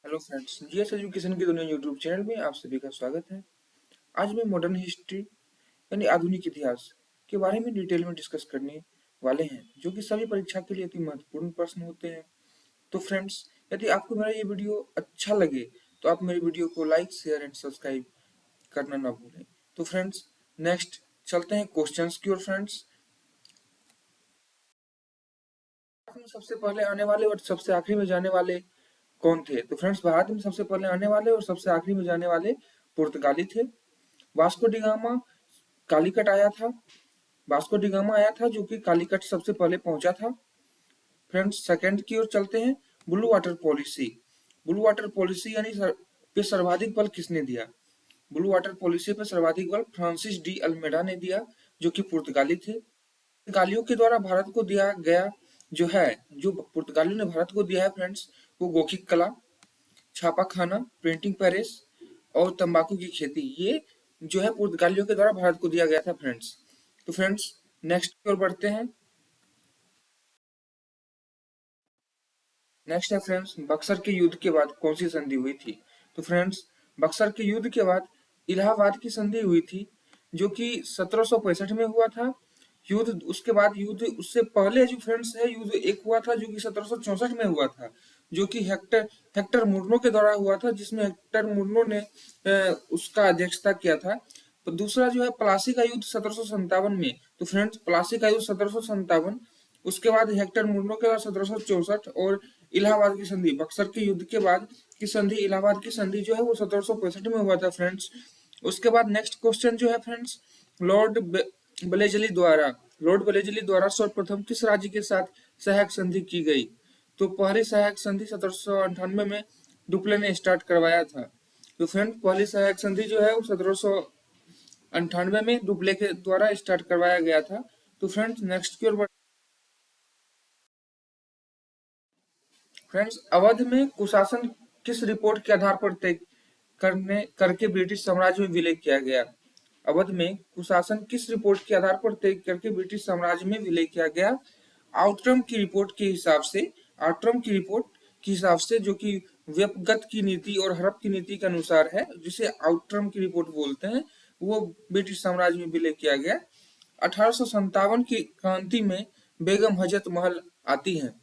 Hello friends, GS education की दुनिया YouTube channel में आप सभी का स्वागत है। आज मैं मॉडर्न हिस्ट्री यानी आधुनिक इतिहास के बारे में डिटेल में डिस्कस करने वाले हैं, जो कि सभी परीक्षा के लिए अति महत्वपूर्ण प्रश्न होते हैं। तो फ्रेंड्स, यदि आपको मेरा ये वीडियो अच्छा लगे तो आप मेरी वीडियो को लाइक, शेयर एंड सब्सक्राइब करना ना भूलें। तो फ्रेंड्स, नेक्स्ट चलते हैं क्वेश्चंस की ओर। फ्रेंड्स, भारत में सबसे पहले आने वाले और सबसे आखिरी में जाने वाले कौन थे? तो फ्रेंड्स, भारत में सबसे पहले आने वाले और सबसे आखिरी में जाने वाले पुर्तगाली थे। वास्को डी गामा कालीकट आया था। वास्को डी गामा आया था, जो कि कालीकट सबसे पहले पहुंचा था। फ्रेंड्स, सेकंड की ओर चलते हैं। Blue water policy. Blue water policy यानी पे सर्वाधिक बल किसने दिया? ब्लू वाटर पॉलिसी पे सर्वाधिक बल फ्रांसिस डी अल्मेडा ने दिया, जो कि पुर्तगाली थे। पुर्तगालियों के द्वारा भारत को दिया गया जो पुर्तगालियों ने भारत को दिया है फ्रेंड्स, वो गौखिक कला, छापा खाना, प्रिंटिंग प्रेस और तंबाकू की खेती, ये जो है पुर्तगालियों के द्वारा भारत को दिया गया था फ्रेंड्स। तो फ्रेंड्स, नेक्स्ट की ओर बढ़ते हैं। नेक्स्ट है फ्रेंड्स, बक्सर के युद्ध के बाद कौन सी संधि हुई थी? तो फ्रेंड्स, बक्सर के युद्ध के बाद इलाहाबाद की संधि हुई थी, जो कि 1765 में हुआ था। युद्ध उसके बाद युद्ध उससे पहले जो फ्रेंड्स है, युद्ध एक हुआ था जो कि 1764 में हुआ था, जो कि हेक्टर हेक्टर मुर्नो के द्वारा हुआ था, जिसमें हेक्टर मुर्नो ने उसका अध्यक्षता किया था। तो दूसरा जो है प्लासी का युद्ध 1757 में। तो फ्रेंड्स, प्लासी का युद्ध 1757, उसके बाद हेक्टर मुर्नो के बाद 1764, और इलाहाबाद की संधि, बक्सर के युद्ध के बाद की संधि, इलाहाबाद की संधि जो है वो 1765 में हुआ था फ्रेंड्स। उसके बाद नेक्स्ट क्वेश्चन जो है फ्रेंड्स, लॉर्ड बलेजली द्वारा लॉर्ड बलेजली द्वारा सर्वप्रथम किस राज्य के साथ सहायक संधि की गई? तो पहली सहायक संधि 1798 में डुप्ले ने स्टार्ट करवाया था। तो फ्रेंड, पहली सहायक संधि जो है वो 1798 में डुप्ले के द्वारा स्टार्ट करवाया गया था। तो फ्रेंड्स, नेक्स्ट की ओर। फ्रेंड्स, अवध में कुशासन किस रिपोर्ट के आधार पर तय करके ब्रिटिश साम्राज्य में विलय किया गया? अवध में कुशासन किस रिपोर्ट के आधार पर तय करके ब्रिटिश साम्राज्य में विलय किया गया? आउटरम की रिपोर्ट के हिसाब से आउटरम की रिपोर्ट के हिसाब से, जो कि व्यपगत की नीति और हड़प की नीति के अनुसार है, जिसे आउटरम की रिपोर्ट बोलते हैं, वो ब्रिटिश साम्राज्य में विलय किया गया। 1857 की क्रांति में बेगम हजरत महल आती हैं।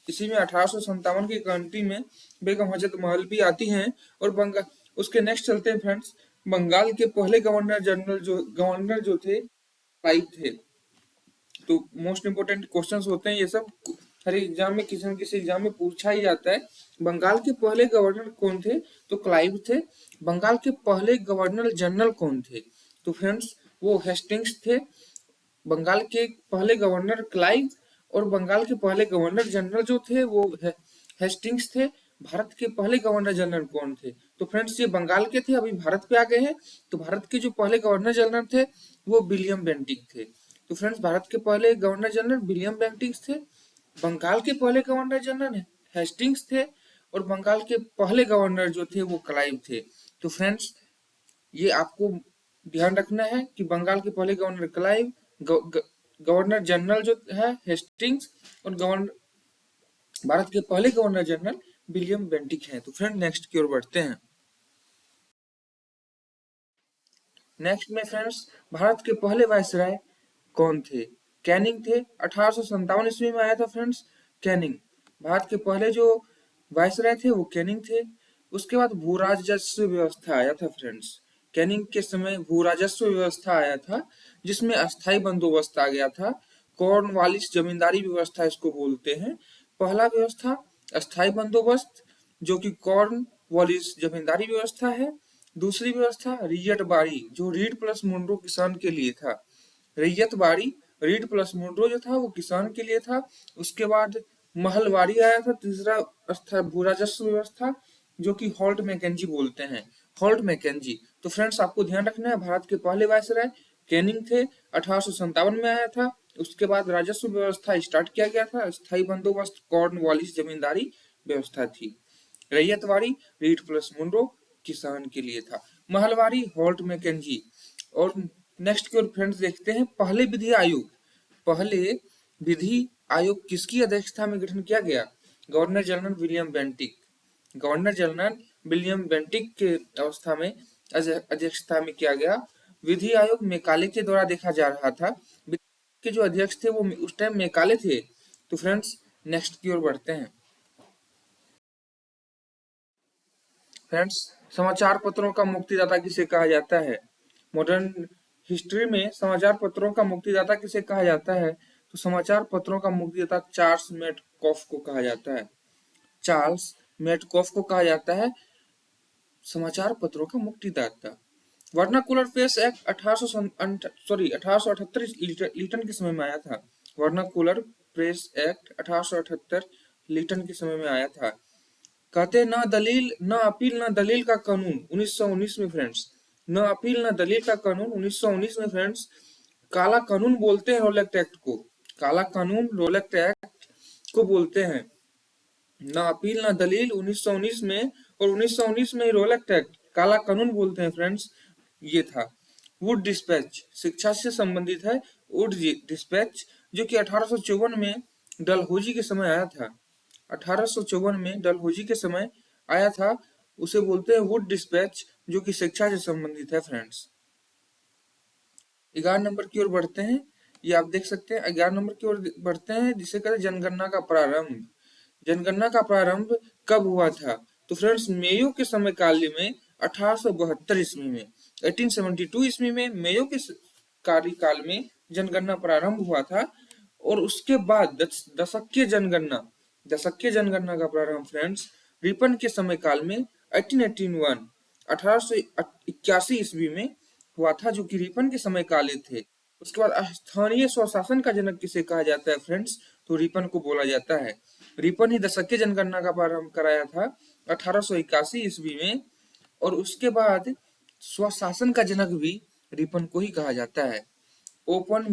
इसी में 1857 की क्रांति में बेगम हजरत महल भी आती हैं। और बंगाल, उसके नेक्स्ट चलते हैं फ्रेंड्स। बंगाल के पहले गवर्नर जो थे, क्लाइव थे। तो मोस्ट इंपोर्टेंट क्वेश्चंस होते हैं ये सब, हर एग्जाम में किसी न किसी एग्जाम में पूछा ही जाता है। बंगाल के पहले गवर्नर कौन थे? तो क्लाइव थे। बंगाल के पहले गवर्नर जनरल कौन थे? तो फ्रेंड्स, वो हेस्टिंग्स थे। बंगाल के पहले गवर्नर क्लाइव, और बंगाल के पहले गवर्नर जनरल जो थे वो हेस्टिंग्स थे। भारत के पहले गवर्नर जनरल कौन थे? तो फ्रेंड्स, ये बंगाल के थे, अभी भारत पे आ गए हैं। तो भारत के जो पहले गवर्नर जनरल थे वो विलियम बेंटिक थे। तो फ्रेंड्स, भारत के पहले गवर्नर जनरल विलियम बेंटिक थे। बंगाल के पहले गवर्नर जनरल हेस्टिंग्स थे, और बंगाल के पहले गवर्नर जो थे वो क्लाइव थे। तो फ्रेंड्स, ये आपको ध्यान रखना है कि बंगाल के पहले गवर्नर क्लाइव, गवर्नर जनरल जो है हेस्टिंग्स, और भारत के पहले गवर्नर जनरल विलियम बेंटिक हैं। तो फ्रेंड, नेक्स्ट की ओर बढ़ते हैं। नेक्स्ट में फ्रेंड्स, भारत के पहले वायसराय कौन थे? कैनिंग थे। 1857 ईस्वी में आया था फ्रेंड्स, कैनिंग। भारत के पहले जो वायसराय थे वो कैनिंग थे। उसके बाद भू राजस्व व्यवस्था आया था फ्रेंड्स। कैनिंग के समय भू राजस्व व्यवस्था आया था, जिसमें अस्थायी बंदोबस्त आ गया था। कॉर्नवालिस जमींदारी व्यवस्था इसको बोलते हैं। पहला व्यवस्था अस्थायी बंदोबस्त, जो कि कॉर्नवालिस जमींदारी व्यवस्था है। दूसरी व्यवस्था रियट बाड़ी, जो रीड प्लस मुंड्रो किसान के लिए था। रैयत बाड़ी, रीड प्लस मुंड्रो जो था वो किसान के लिए था। उसके बाद महलवाड़ी आया था, तीसरा भू राजस्व व्यवस्था, जो कि हॉल्ट मैकेंजी बोलते हैं, हॉल्ट मैकेंजी। तो फ्रेंड्स, आपको ध्यान रखना है, भारत के पहले वायसराय कैनिंग थे, 1857 में आया था। उसके बाद राजस्व व्यवस्था स्टार्ट किया गया था। स्थायी बंदोबस्त कॉर्नवालिस जमींदारी व्यवस्था थी। रैयतवाड़ी रीड प्लस मुंड्रो किसान के लिए था। Mahalwari Holt Mackenzie. और नेक्स्ट की ओर फ्रेंड्स देखते हैं, पहले विधि आयोग। पहले विधि आयोग किसकी अध्यक्षता में गठन किया गया? Governor general William Bentinck. Governor general William Bentinck के अवस्था में अध्यक्षता में किया गया। विधि आयोग मेकाले के द्वारा देखा जा रहा था। के जो अध्यक्ष थे वो उस टाइम मेकाले थे। तो फ्रेंड्स नेक्स्ट की ओर बढ़ते हैं। फ्रेंड्स समाचार पत्रों का मुक्तिदाता किसे कहा जाता है? मॉडर्न हिस्ट्री में समाचार पत्रों का मुक्तिदाता किसे कहा जाता है? तो समाचार पत्रों का मुक्तिदाता चार्ल्स मेटकॉफ को कहा जाता है। चार्ल्स मेटकॉफ को कहा जाता है समाचार पत्रों का मुक्तिदाता। वर्नाकुलर प्रेस एक्ट 1878 लीटन के समय में आया था। वर्नाकुलर प्रेस एक्ट 1878 लीटन के समय में आया था। कहते न दलील न अपील न दलील का कानून 1919 में फ्रेंड्स, न अपील न दलील का कानून 1919 में फ्रेंड्स। काला कानून बोलते हैं रोलेक्ट एक्ट को, काला कानून रोलेक्ट एक्ट को बोलते हैं। न अपील न दलील 1919 में, और 1919 में रोलेक्ट एक्ट काला कानून बोलते हैं फ्रेंड्स, ये था। वुड डिस्पैच शिक्षा से संबंधित है। वुड डिस्पैच जो कि 1854 में डलहौजी के समय आया था। 1854 में डलहौजी के समय आया था, उसे बोलते हैं वुड डिस्पैच, जो कि शिक्षा से संबंधित है फ्रेंड्स। 11 नंबर की ओर बढ़ते हैं। ये आप देख सकते हैं 11 नंबर की ओर बढ़ते हैं, जिसे कहते हैं जनगणना का प्रारंभ। जनगणना का प्रारंभ कब हुआ था? तो फ्रेंड्स मेयो के समय काल में 1872 ईस्वी में, 1872 ईस्वी में मेयो के कार्यकाल में जनगणना प्रारंभ हुआ था। और उसके बाद दशकीय जनगणना का प्रारंभ फ्रेंड्स रिपन के समय काल में 1881 1881 ईस्वी में हुआ था, जो कि रिपन के समय काले थे। उसके बाद स्थानीय स्वशासन का जनक किसे कहा जाता है फ्रेंड्स? तो रिपन को बोला जाता है। रिपन ही दशकीय जनगणना का प्रारंभ कराया था 1881 ईस्वी में। और उसके बाद स्वशासन का जनक भी रिपन को ही कहा जाता है। ओपन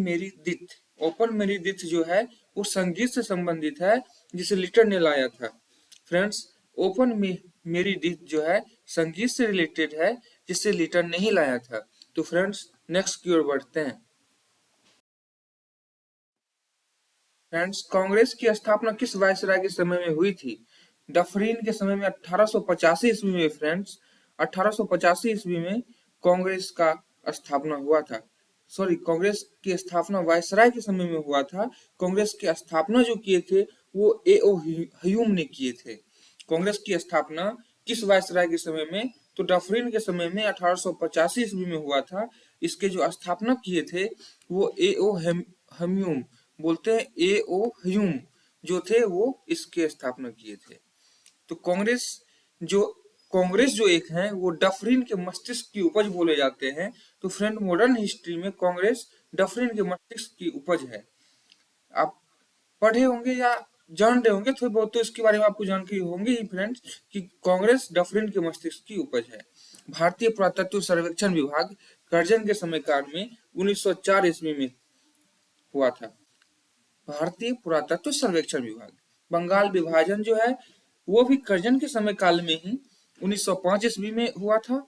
मेरिडिथ जो है वो संगीत से संबंधित है, जिसे लिटर ने लाया था। फ्रेंड्स ओपन मेरिडिथ जो है संगीत से रिलेटेड है, जिसे लिटर ने ही लाया था। तो फ्रेंड्स नेक्स्ट की ओर बढ़ते हैं। फ्रेंड्स कांग्रेस की स्थापना किस वायसराय के समय में हुई थी? डफरीन के समय में 1885 ईस्वी में फ्रेंड्स, 1885 ईस्वी में कांग्रेस का स्थापना हुआ था। सॉरी, कांग्रेस की स्थापना वायसराय के समय में हुआ था। कांग्रेस की स्थापना जो किए थे वो ए.ओ. ह्यूम ने किए थे। कांग्रेस की स्थापना किस वायसराय के समय में? तो डफरीन के समय में 1885 ईस्वी में हुआ था। इसके जो स्थापना किए थे वो ए.ओ. ह्यूम बोलते हैं, ए.ओ. ह्यूम जो थे वो इसके स्थापना किए थे। तो कांग्रेस जो एक है वो डफरीन के मस्तिष्क की उपज बोले जाते हैं। तो फ्रेंड मॉडर्न हिस्ट्री में कांग्रेस डफरीन के मस्तिष्क की उपज है। आप पढ़े होंगे या जान रहे होंगे थोड़ी बहुत, तो इसके बारे में आपको जानकारी होंगी ही फ्रेंड्स कि कांग्रेस डफरीन के मस्तिष्क की उपज है। भारतीय पुरातत्व सर्वेक्षण विभाग कर्जन के समय काल में 1904 ईस्वी में हुआ था। भारतीय पुरातत्व सर्वेक्षण विभाग। बंगाल विभाजन जो है वो भी कर्जन के समय काल में ही 1905 ईस्वी में हुआ था।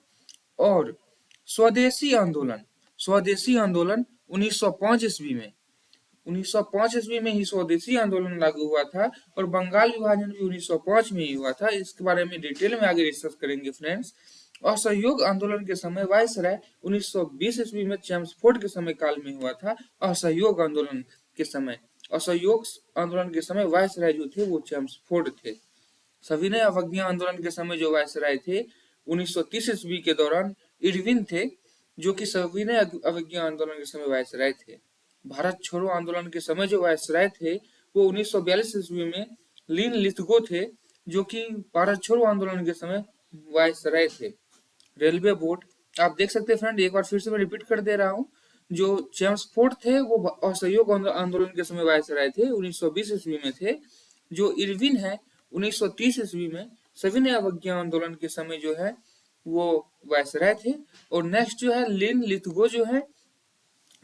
और स्वदेशी आंदोलन 1905 ईस्वी में 1905 ईस्वी में ही स्वदेशी आंदोलन लागू हुआ था। और बंगाल विभाजन भी 1905 में ही हुआ था। इसके बारे में डिटेल में आगे डिस्कस करेंगे फ्रेंड्स। असहयोग आंदोलन के समय वायसराय 1920 ईस्वी में चेम्सफोर्ड के समय काल में हुआ था। असहयोग आंदोलन के समय वायसराय जो थे वो चेम्सफोर्ड थे। सविनय अवज्ञा आंदोलन के समय जो वायसराय थे 1930 ईस्वी के दौरान इरविन थे, जो कि सविनय अवज्ञा आंदोलन के समय वायसराय थे। भारत छोड़ो आंदोलन के समय जो वायसराय थे वो 1942 ईस्वी में लिन लिथगो थे, जो कि भारत छोड़ो आंदोलन के समय वायसराय थे। रेलवे बोर्ड आप देख सकते हैं फ्रेंड, एक बार फिर से मैं रिपीट कर दे रहा हूँ। जो चेम्सफोर्ड थे वो असहयोग आंदोलन के समय वायसराय थे, 1920 ईस्वी में थे। जो इरविन है 1930 ईस्वी में सविनय अवज्ञा आंदोलन के समय जो है वो वायसराय थे। और नेक्स्ट जो है लिन लिथगो जो है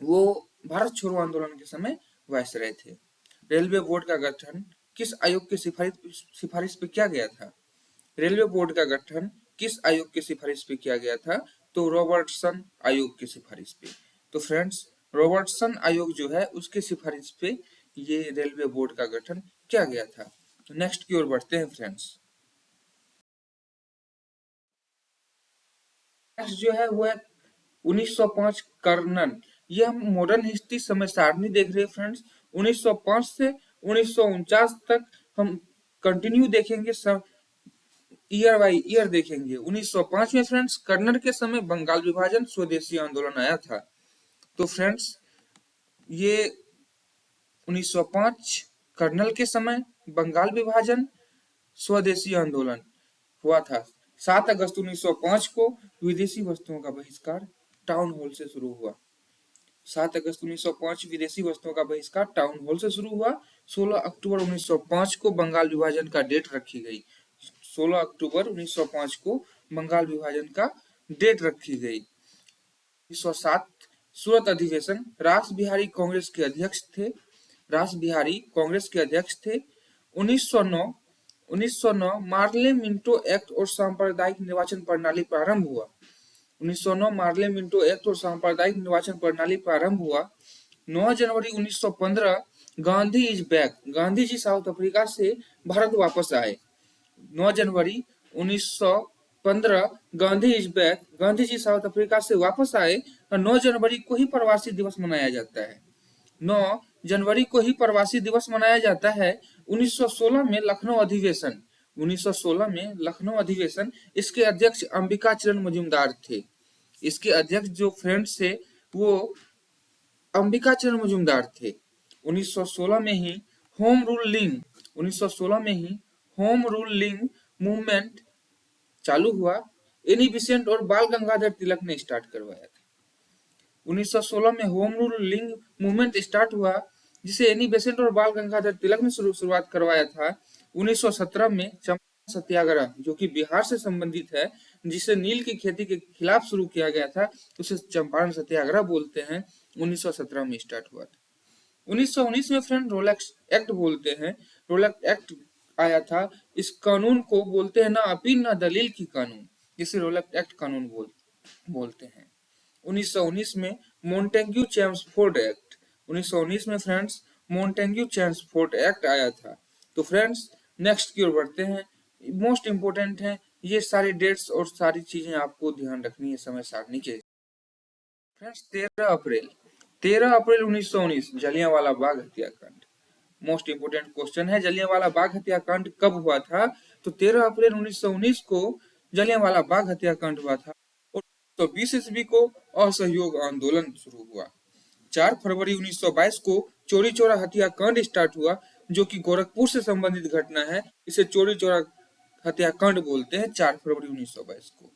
वो भारत छोड़ो आंदोलन के समय वायसराय थे। रेलवे बोर्ड का गठन किस आयोग की सिफारिश पे किया गया था? रेलवे बोर्ड का गठन किस आयोग की सिफारिश पे किया गया था? तो रॉबर्टसन आयोग की सिफारिश पे। तो फ्रेंड्स रॉबर्टसन आयोग जो है उसके सिफारिश पे ये रेलवे बोर्ड का गठन किया गया था। नेक्स्ट की ओर बढ़ते हैं फ्रेंड्स। नेक्स्ट जो है वो है 1905 कर्नल। ये हम मॉडर्न हिस्ट्री समय सारणी देख रहे हैं फ्रेंड्स। 1905 से 1949 तक हम कंटिन्यू देखेंगे, सब ईयर बाई ईयर देखेंगे। 1905 में फ्रेंड्स कर्नल के समय बंगाल विभाजन स्वदेशी आंदोलन आया था। तो फ्रेंड्स ये 1905 कर्नल के समय बंगाल विभाजन स्वदेशी आंदोलन हुआ था। 7 अगस्त 1905 को विदेशी वस्तुओं का बहिष्कार टाउन हॉल से शुरू हुआ। 7 अगस्त 1905 विदेशी वस्तुओं का बहिष्कार टाउन हॉल से शुरू हुआ। 16 अक्टूबर 1905 को बंगाल विभाजन का डेट रखी गई। 16 अक्टूबर 1905 को बंगाल विभाजन का डेट रखी गई। 1907 सूरत अधिवेशन, रास बिहारी कांग्रेस के अध्यक्ष थे। रास बिहारी कांग्रेस के अध्यक्ष थे। 1909 मार्ले मिंटो एक्ट और सांप्रदायिक निर्वाचन प्रणाली प्रारंभ हुआ। 1909 मार्ले मिंटो एक्ट और सांप्रदायिक निर्वाचन प्रणाली प्रारंभ हुआ। 9 जनवरी 1915 Gandhi is back, Gandhi ji South Africa से भारत वापस आए। 9 जनवरी 1915 Gandhi is back, Gandhi ji South Africa से वापस आए और 9 जनवरी को ही प्रवासी दिवस मनाया जाता है। 9 जनवरी को ही प्रवासी दिवस मनाया जाता है। 1916 में लखनऊ अधिवेशन, 1916 में लखनऊ अधिवेशन, इसके अध्यक्ष अंबिका चरण मजूमदार थे। इसके अध्यक्ष जो फ्रेंड्स थे वो अंबिका चरण मजूमदार थे। 1916 में ही होम रूलिंग 1916 में ही होम रूलिंग मूवमेंट चालू हुआ। एनी बेसेंट और बाल गंगाधर तिलक ने स्टार्ट करवाया था। 1916 में होम रूलिंग मूवमेंट स्टार्ट हुआ, जिसे एनी बेसेंट और बाल गंगाधर तिलक ने शुरुआत करवाया था। 1917 में चंपारण सत्याग्रह, जो कि बिहार से संबंधित है, जिसे नील की खेती के खिलाफ शुरू किया गया था, उसे चंपारण सत्याग्रह बोलते हैं, 1917 में स्टार्ट हुआ था। 1919 में फ्रेंड रोलेक्स एक्ट बोलते हैं, रोलेक्स एक्ट आया था। इस कानून को बोलते हैं ना अपील ना दलील की कानून, जिसे रोलेक्स एक्ट कानून बोलते हैं। 1919 में मोंटेग्यू चेम्सफोर्ड एक्ट, 1919 में फ्रेंड्स मोंटेग्यू चेम्सफोर्ड एक्ट आया था। तो फ्रेंड्स नेक्स्ट की ओर बढ़ते हैं। मोस्ट इंपोर्टेंट है, ये सारी डेट्स और सारी चीजें आपको ध्यान रखनी है समय सारणी के। फ्रेंड्स 13 अप्रैल 1919 जलियांवाला बाग हत्याकांड। मोस्ट इंपोर्टेंट क्वेश्चन है, जलियांवाला बाग हत्याकांड कब हुआ था? तो 13 अप्रैल 1919 को जलियांवाला बाग हत्याकांड हुआ था और 1920 ईस्वी को असहयोग आंदोलन शुरू हुआ। 4 फरवरी 1922 को चोरी चौरा हत्याकांड स्टार्ट हुआ, जो कि गोरखपुर से संबंधित घटना है। इसे चोरी चौरा हत्याकांड बोलते हैं। 4 फरवरी 1922 को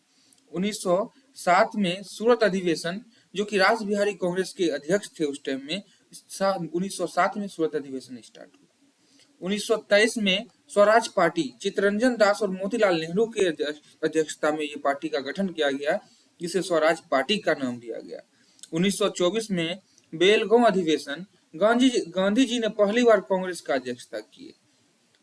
1907 में सूरत अधिवेशन, जो कि रास बिहारी कांग्रेस के अध्यक्ष थे उस टाइम में, 1907 में सूरत अधिवेशन स्टार्ट हुआ। 1923 में स्वराज पार्टी, चित्तरंजन दास और मोतीलाल नेहरू के अध्यक्षता में ये पार्टी का गठन किया गया, जिसे स्वराज पार्टी का नाम दिया गया। 1924 में बेलगांव अधिवेशन, गांधी जी ने पहली बार कांग्रेस का अध्यक्षता की।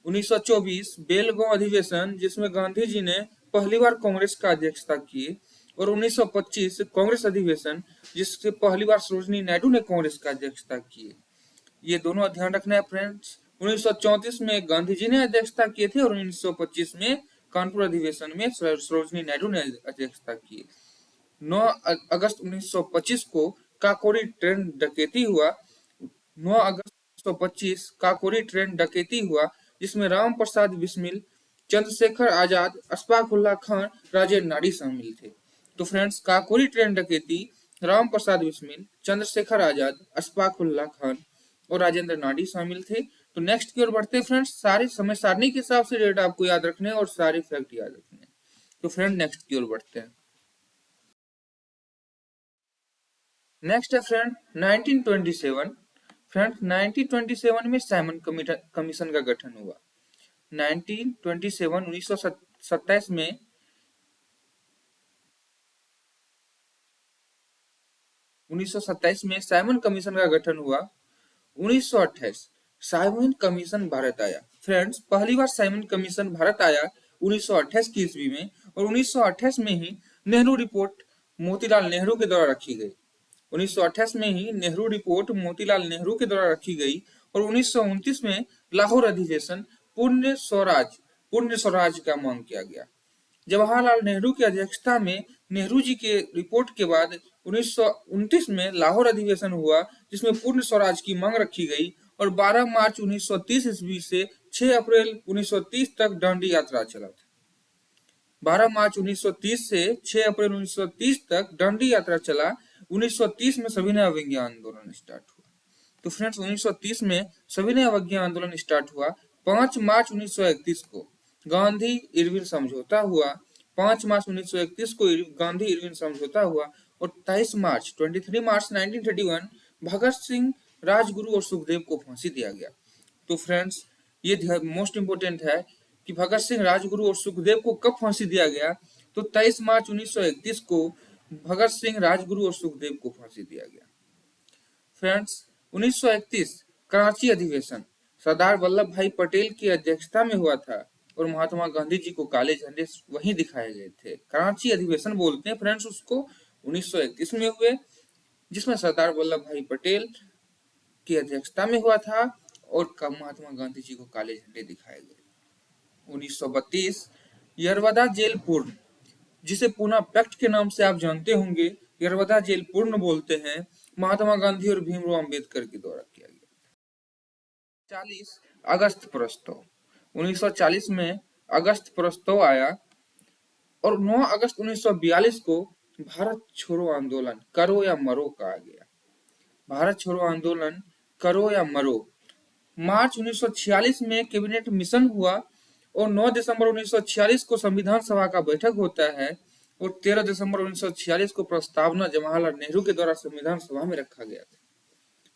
1924 बेलगांव अधिवेशन, जिसमें गांधी जी ने पहली बार कांग्रेस का अध्यक्षता की। और 1925 कांग्रेस अधिवेशन, जिससे पहली बार सरोजिनी नायडू ने कांग्रेस का अध्यक्षता की। ये दोनों ध्यान रखना है फ्रेंड्स। 1934 में गांधी जी ने अध्यक्षता किए थे और 1925 में कानपुर अधिवेशन में सरोजिनी नायडू ने अध्यक्षता की। 9 अगस्त 1925 को काकोरी ट्रेन डकैती हुआ। 9 अगस्त 1925 काकोरी ट्रेन डकैती हुआ, जिसमें राम प्रसाद बिस्मिल, चंद्रशेखर आजाद, अशफाक उल्लाह खान, राजेंद्र नाडी शामिल थे। तो फ्रेंड्स काकोरी ट्रेन डकैती, राम प्रसाद बिस्मिल, चंद्रशेखर आजाद, अशफाक उल्लाह खान और राजेंद्र नाडी शामिल थे। तो नेक्स्ट की ओर बढ़ते हैं फ्रेंड्स। सारे समय सारणी के हिसाब से डेट आपको याद रखने और सारे फैक्ट याद रखने। तो फ्रेंड नेक्स्ट की ओर बढ़ते हैं। नेक्स्ट है फ्रेंड 1927। फ्रेंड 1927 में साइमन कमीशन का गठन हुआ। 1927 1927 में 1927 में साइमन कमीशन का गठन हुआ। 1928 साइमन कमीशन भारत आया। फ्रेंड्स पहली बार साइमन कमीशन भारत आया 1928 की ईस्वी में, और 1928 में ही नेहरू रिपोर्ट मोतीलाल नेहरू के द्वारा रखी गई। 1928 में ही नेहरू रिपोर्ट मोतीलाल नेहरू के द्वारा रखी गई और 1929 में लाहौर अधिवेशन पूर्ण स्वराज का मांग किया गया। जवाहरलाल नेहरू की अध्यक्षता में नेहरू जी के रिपोर्ट के बाद 1929 में लाहौर अधिवेशन हुआ, जिसमें पूर्ण स्वराज की मांग रखी गई और 12 मार्च 1930 ईस्वी से 6 अप्रैल 1930 तक दांडी यात्रा चला था। 12 मार्च 1930 से 6 अप्रैल 1930 तक दांडी यात्रा चला। 1930 में सविनय अवज्ञा आंदोलन स्टार्ट हुआ। तो फ्रेंड्स 1930 में सविनय अवज्ञा आंदोलन स्टार्ट हुआ। 5 मार्च 1931 को गांधी इरविन समझौता हुआ। 5 मार्च 1931 को गांधी इरविन समझौता हुआ और 23 मार्च 1931 भगत सिंह, राजगुरु और सुखदेव को फांसी दिया गया। तो फ्रेंड्स ये मोस्ट इंपोर्टेंट है कि भगत सिंह, राजगुरु और सुखदेव को कब फांसी दिया गया। तो 23 मार्च 1931 को भगत सिंह, राजगुरु और सुखदेव को फांसी दिया गया। फ्रेंड्स 1931 कराची अधिवेशन सरदार वल्लभ भाई पटेल की अध्यक्षता में हुआ था और महात्मा गांधी जी को काले झंडे वहीं दिखाए गए थे। कराची अधिवेशन बोलते हैं फ्रेंड्स उसको। 1931 में हुए, जिसमें सरदार वल्लभ भाई पटेल की अध्यक्षता में हुआ था और महात्मा गांधी जी को काले झंडे दिखाए गए। 1932 यरवदा जेल पूर्ण, जिसे पूना पैक्ट के नाम से आप जानते होंगे, यरवदा जेल पूर्ण बोलते हैं, महात्मा गांधी और भीमराव अंबेडकर के द्वारा किया गया। 40 अगस्त प्रस्ताव, 1940 में अगस्त प्रस्ताव आया और 9 अगस्त 1942 को भारत छोड़ो आंदोलन करो या मरो कहा गया। भारत छोड़ो आंदोलन करो या मरो। मार्च 1946 में कैबिनेट मिशन हुआ और 9 दिसंबर 1946 को संविधान सभा का बैठक होता है और 13 दिसंबर 1946 को प्रस्तावना जवाहरलाल नेहरू के द्वारा संविधान सभा में रखा गया था।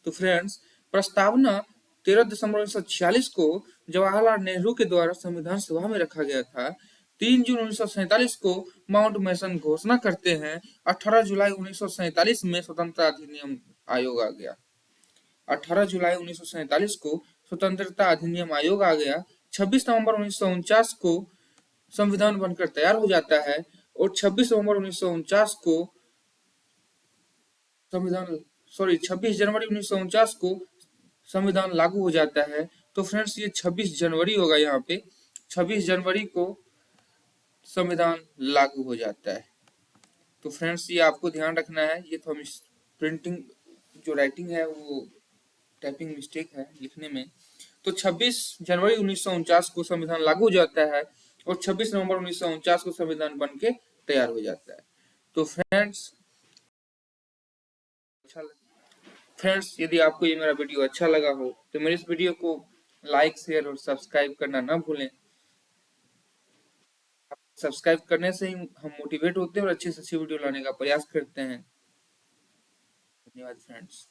तो फ्रेंड्स प्रस्तावना 13 दिसंबर 1946 को जवाहरलाल नेहरू के द्वारा संविधान सभा में रखा गया था। 3 जून 1947 को माउंट मैसन घोषणा करते हैं। 18 जुलाई 1947 में स्वतंत्रता अधिनियम आयोग आ गया। 18 जुलाई 1947 को स्वतंत्रता अधिनियम आयोग आ गया। 26 नवंबर 1949 को संविधान बनकर तैयार हो जाता है और 26 नवंबर 1949 को 26 जनवरी 1949 को संविधान लागू हो जाता है। तो फ्रेंड्स ये 26 जनवरी होगा, यहाँ पे 26 जनवरी को संविधान लागू हो जाता है। तो फ्रेंड्स ये आपको ध्यान रखना है। ये तो हम प्रिंटिंग जो राइटिंग है वो टाइपिंग मिस्टेक है लिखने में। तो 26 जनवरी 1949 को संविधान लागू हो जाता है और 26 नवंबर 1949 को संविधान बन के तैयार हो जाता है। तो फ्रेंड्स यदि आपको ये मेरा वीडियो अच्छा लगा हो तो मेरे इस वीडियो को लाइक, शेयर और सब्सक्राइब करना ना भूलें। सब्सक्राइब करने से ही हम मोटिवेट होते हैं और अच्छी से अच्छी वीडियो लाने का प्रयास करते हैं। धन्यवाद फ्रेंड्स।